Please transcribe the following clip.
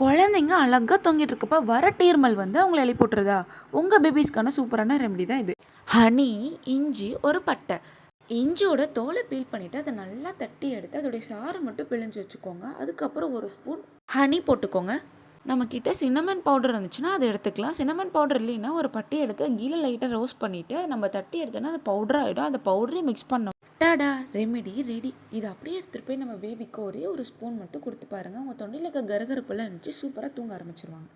குழந்தைங்க அழகாக தொங்கிட்டு இருக்கப்ப வர டீர்மல் வந்து அவங்கள எழுப்பி போட்டுருதா? உங்கள் பேபிஸ்க்கான சூப்பரான ரெமெடி தான் இது. ஹனி, இஞ்சி, ஒரு பட்டை. இஞ்சியோட தோலை பீல் பண்ணிவிட்டு அதை நல்லா தட்டி எடுத்து அதோடைய சாறை மட்டும் பிழிஞ்சு வச்சுக்கோங்க. அதுக்கப்புறம் ஒரு ஸ்பூன் ஹனி போட்டுக்கோங்க. நம்மக்கிட்ட சின்னமன் பவுடர் இருந்துச்சுன்னா அதை எடுத்துக்கலாம். சின்னமன் பவுடர் இல்லைன்னா ஒரு பட்டி எடுத்து கீழே லைட்டாக ரோஸ்ட் பண்ணிவிட்டு நம்ம தட்டி எடுத்தோன்னா அது பவுடர் ஆகிடும். அந்த பவுடரையும் மிக்ஸ் பண்ணோம். Tata, remedy ready. இதை அப்படியே எடுத்துகிட்டு போய் நம்ம பேபிக்கு ஒரே ஒரு ஸ்பூன் மட்டும் கொடுத்து பாருங்கள். உங்கள் தொண்டையில் இருக்க கரகரப்பெல்லாம் இருந்துச்சு சூப்பராக தூங்க ஆரம்பிச்சிருவாங்க.